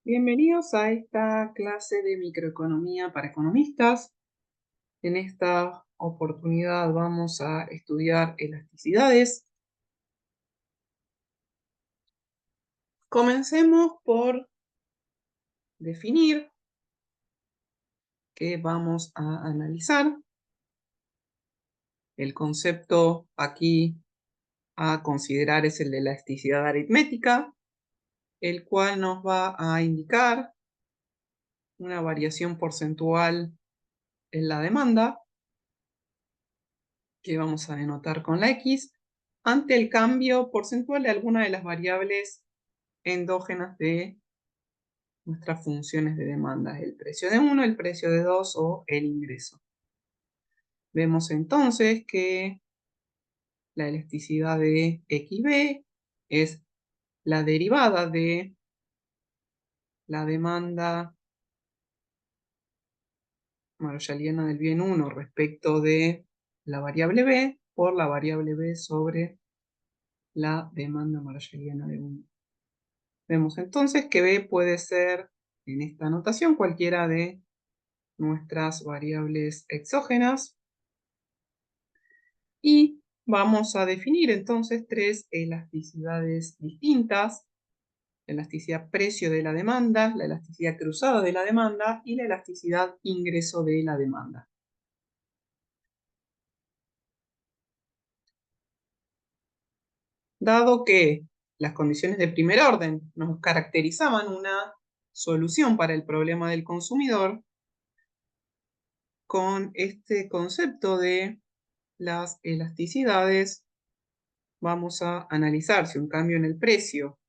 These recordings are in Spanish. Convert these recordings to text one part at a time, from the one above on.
Bienvenidos a esta clase de microeconomía para economistas. En esta oportunidad vamos a estudiar elasticidades. Comencemos por definir qué vamos a analizar. El concepto aquí a considerar es el de elasticidad aritmética, el cual nos va a indicar una variación porcentual en la demanda, que vamos a denotar con la X, ante el cambio porcentual de alguna de las variables endógenas de nuestras funciones de demanda, el precio de uno, el precio de dos o el ingreso. Vemos entonces que la elasticidad de XB es la derivada de la demanda marshalliana del bien 1 respecto de la variable B por la variable B sobre la demanda marshalliana de 1. Vemos entonces que B puede ser, en esta notación, cualquiera de nuestras variables exógenas. Y vamos a definir entonces tres elasticidades distintas: la elasticidad precio de la demanda, la elasticidad cruzada de la demanda y la elasticidad ingreso de la demanda. Dado que las condiciones de primer orden nos caracterizaban una solución para el problema del consumidor, con este concepto de las elasticidades vamos a analizar si un cambio en el precio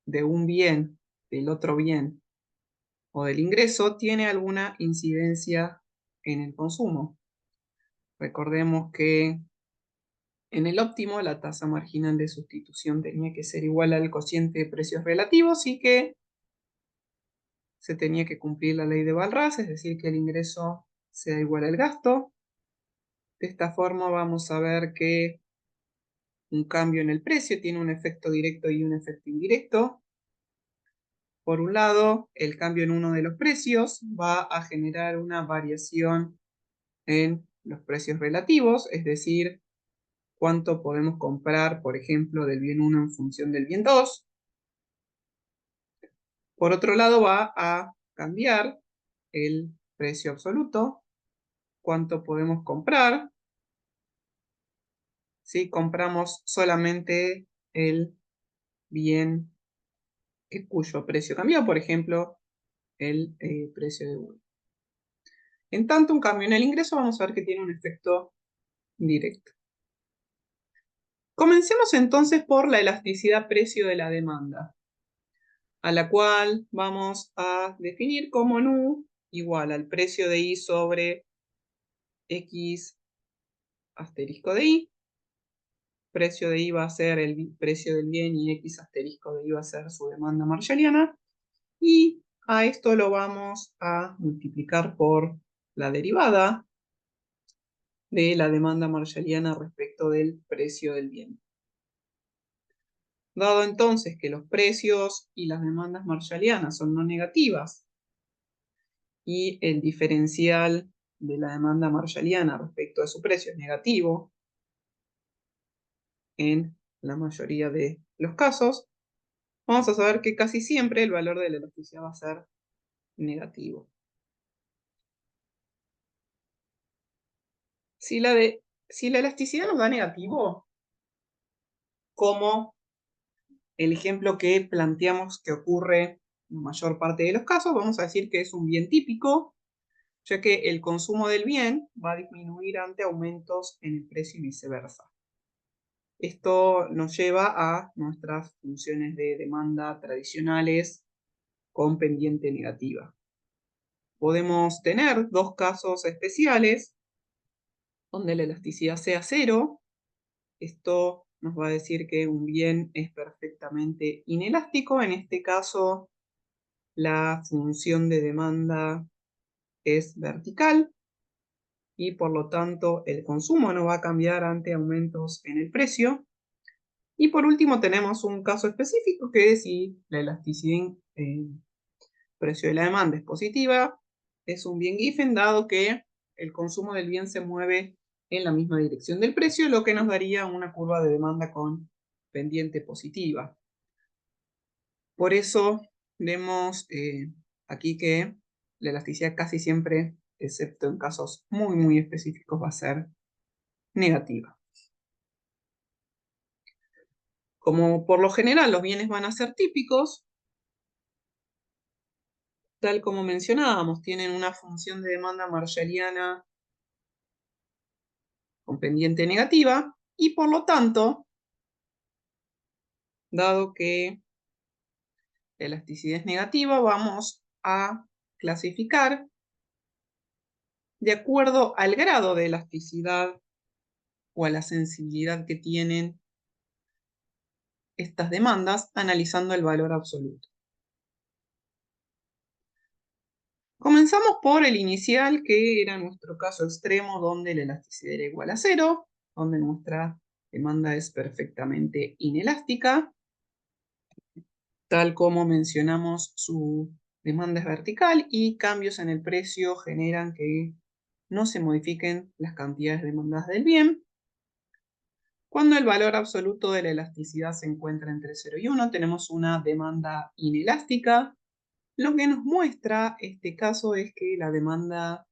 de un bien, del otro bien o del ingreso tiene alguna incidencia en el consumo. Recordemos que en el óptimo la tasa marginal de sustitución tenía que ser igual al cociente de precios relativos y que se tenía que cumplir la ley de Walras, es decir, que el ingreso sea igual al gasto. De esta forma vamos a ver que un cambio en el precio tiene un efecto directo y un efecto indirecto. Por un lado, el cambio en uno de los precios va a generar una variación en los precios relativos, es decir, cuánto podemos comprar, por ejemplo, del bien 1 en función del bien 2. Por otro lado, va a cambiar el precio absoluto, cuánto podemos comprar si compramos solamente el bien cuyo precio cambió, por ejemplo, el precio de 1. En tanto, un cambio en el ingreso vamos a ver que tiene un efecto directo. Comencemos entonces por la elasticidad precio de la demanda, a la cual vamos a definir como nu igual al precio de I sobre X asterisco de I. Precio de I va a ser el precio del bien y X asterisco de I va a ser su demanda marshalliana. Y a esto lo vamos a multiplicar por la derivada de la demanda marshalliana respecto del precio del bien. Dado entonces que los precios y las demandas marshallianas son no negativas y el diferencial de la demanda marshalliana respecto de su precio es negativo en la mayoría de los casos, vamos a saber que casi siempre el valor de la elasticidad va a ser negativo. Si la elasticidad nos da negativo, como el ejemplo que planteamos que ocurre en la mayor parte de los casos, vamos a decir que es un bien típico, ya que el consumo del bien va a disminuir ante aumentos en el precio y viceversa. Esto nos lleva a nuestras funciones de demanda tradicionales con pendiente negativa. Podemos tener dos casos especiales donde la elasticidad sea cero. Esto nos va a decir que un bien es perfectamente inelástico. En este caso, la función de demanda es vertical y por lo tanto el consumo no va a cambiar ante aumentos en el precio. Y por último tenemos un caso específico que es si la elasticidad precio de la demanda es positiva, es un bien Giffen, dado que el consumo del bien se mueve en la misma dirección del precio, lo que nos daría una curva de demanda con pendiente positiva. Por eso vemos aquí que la elasticidad casi siempre, excepto en casos muy específicos, va a ser negativa. Como por lo general los bienes van a ser típicos, tal como mencionábamos, tienen una función de demanda marshalliana con pendiente negativa, y por lo tanto, dado que la elasticidad es negativa, vamos a clasificar de acuerdo al grado de elasticidad o a la sensibilidad que tienen estas demandas, analizando el valor absoluto. Comenzamos por el inicial, que era nuestro caso extremo, donde la elasticidad era igual a 0, donde nuestra demanda es perfectamente inelástica. Tal como mencionamos, su demanda es vertical y cambios en el precio generan que no se modifiquen las cantidades demandadas del bien. Cuando el valor absoluto de la elasticidad se encuentra entre 0 y 1, tenemos una demanda inelástica. Lo que nos muestra este caso es que la demanda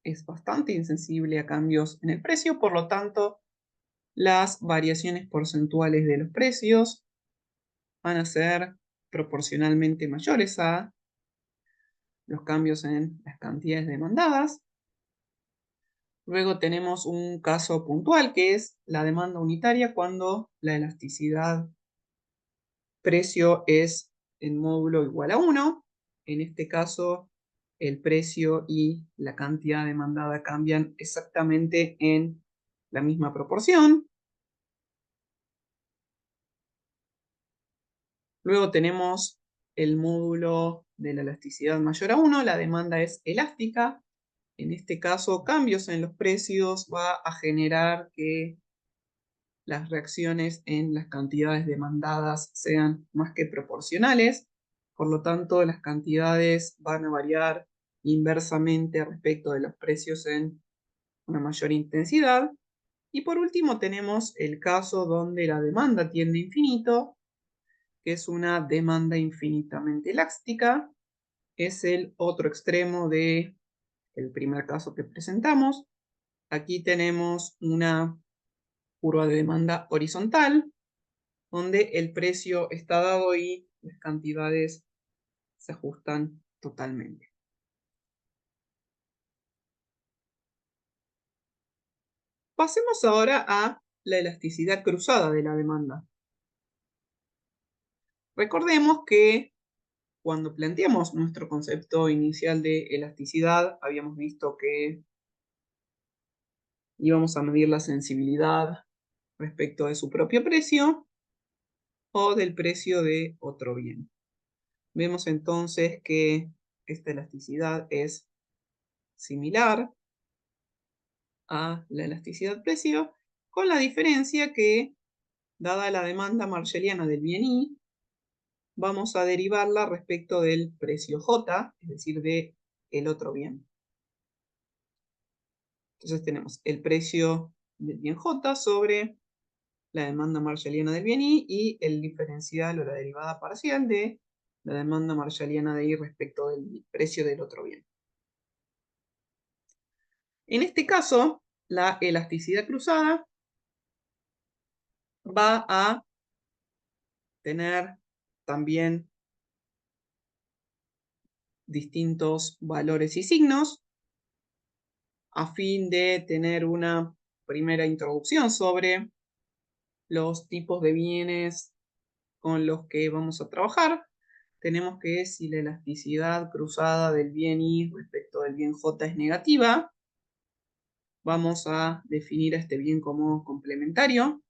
es bastante insensible a cambios en el precio, por lo tanto, las variaciones porcentuales de los precios van a ser proporcionalmente mayores a los cambios en las cantidades demandadas. Luego tenemos un caso puntual, que es la demanda unitaria, cuando la elasticidad precio es en módulo igual a 1. En este caso, el precio y la cantidad demandada cambian exactamente en la misma proporción. Luego tenemos el módulo de la elasticidad mayor a 1, la demanda es elástica. En este caso, cambios en los precios va a generar que las reacciones en las cantidades demandadas sean más que proporcionales. Por lo tanto, las cantidades van a variar inversamente respecto de los precios en una mayor intensidad. Y por último tenemos el caso donde la demanda tiende a infinito, que es una demanda infinitamente elástica. Es el otro extremo del primer caso que presentamos. Aquí tenemos una curva de demanda horizontal, donde el precio está dado y las cantidades se ajustan totalmente. Pasemos ahora a la elasticidad cruzada de la demanda. Recordemos que cuando planteamos nuestro concepto inicial de elasticidad, habíamos visto que íbamos a medir la sensibilidad respecto de su propio precio o del precio de otro bien. Vemos entonces que esta elasticidad es similar a la elasticidad precio, con la diferencia que, dada la demanda marshalliana del bien I, vamos a derivarla respecto del precio J, es decir, de el otro bien. Entonces tenemos el precio del bien J sobre la demanda marshalliana del bien I y el diferencial o la derivada parcial de la demanda marshalliana de I respecto del precio del otro bien. En este caso, la elasticidad cruzada va a tener también distintos valores y signos a fin de tener una primera introducción sobre los tipos de bienes con los que vamos a trabajar. Tenemos que si la elasticidad cruzada del bien I respecto del bien J es negativa, vamos a definir a este bien como complementario,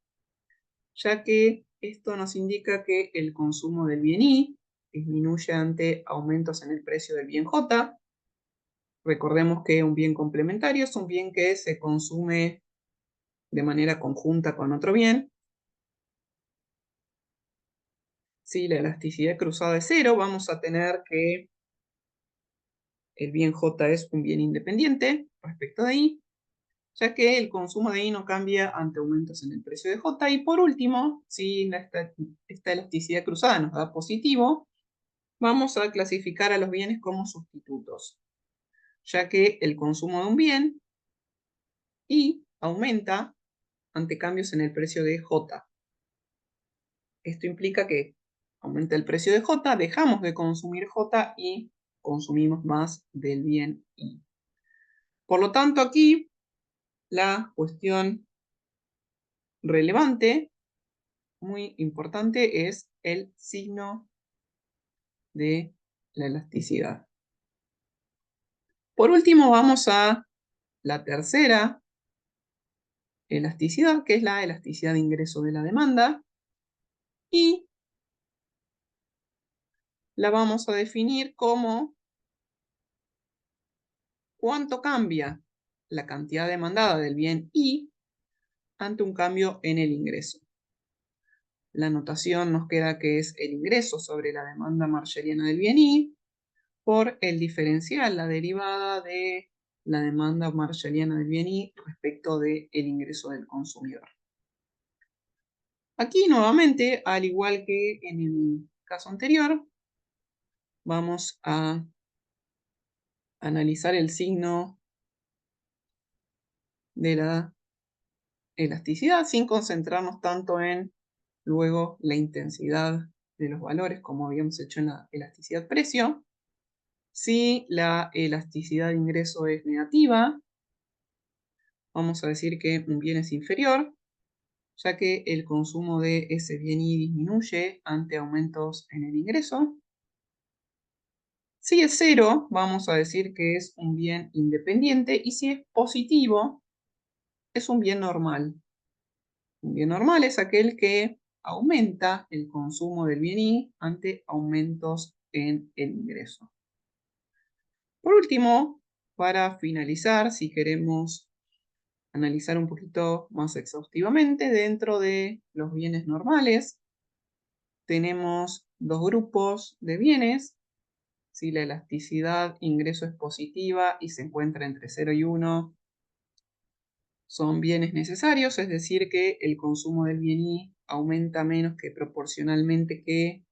ya que esto nos indica que el consumo del bien I disminuye ante aumentos en el precio del bien J. Recordemos que un bien complementario es un bien que se consume de manera conjunta con otro bien. Si la elasticidad cruzada es 0, vamos a tener que el bien J es un bien independiente respecto de I, ya que el consumo de I no cambia ante aumentos en el precio de J. Y por último, si esta elasticidad cruzada nos da positivo, vamos a clasificar a los bienes como sustitutos, ya que el consumo de un bien I aumenta ante cambios en el precio de J. Esto implica que aumenta el precio de J, dejamos de consumir J y consumimos más del bien I. Por lo tanto, aquí la cuestión relevante, muy importante, es el signo de la elasticidad. Por último, vamos a la tercera elasticidad, que es la elasticidad de ingreso de la demanda, y la vamos a definir como cuánto cambia la cantidad demandada del bien I ante un cambio en el ingreso. La notación nos queda que es el ingreso sobre la demanda marshalliana del bien I por el diferencial, la derivada de la demanda marshalliana del bien I respecto del ingreso del consumidor. Aquí nuevamente, al igual que en el caso anterior, vamos a analizar el signo de la elasticidad sin concentrarnos tanto en luego la intensidad de los valores como habíamos hecho en la elasticidad precio. Si la elasticidad de ingreso es negativa, vamos a decir que un bien es inferior, ya que el consumo de ese bien I disminuye ante aumentos en el ingreso. Si es 0, vamos a decir que es un bien independiente, y si es positivo, es un bien normal. Un bien normal es aquel que aumenta el consumo del bien I ante aumentos en el ingreso. Por último, para finalizar, si queremos analizar un poquito más exhaustivamente, dentro de los bienes normales tenemos dos grupos de bienes. Si la elasticidad ingreso es positiva y se encuentra entre 0 y 1, son bienes necesarios, es decir, que el consumo del bien I aumenta menos que proporcionalmente que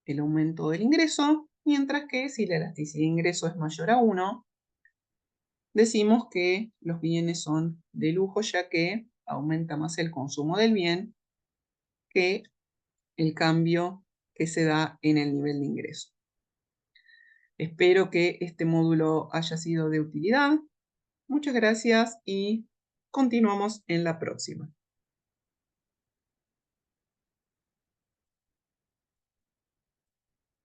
el aumento del ingreso, mientras que si la elasticidad de ingreso es mayor a 1, decimos que los bienes son de lujo, ya que aumenta más el consumo del bien que el cambio que se da en el nivel de ingreso. Espero que este módulo haya sido de utilidad. Muchas gracias y continuamos en la próxima.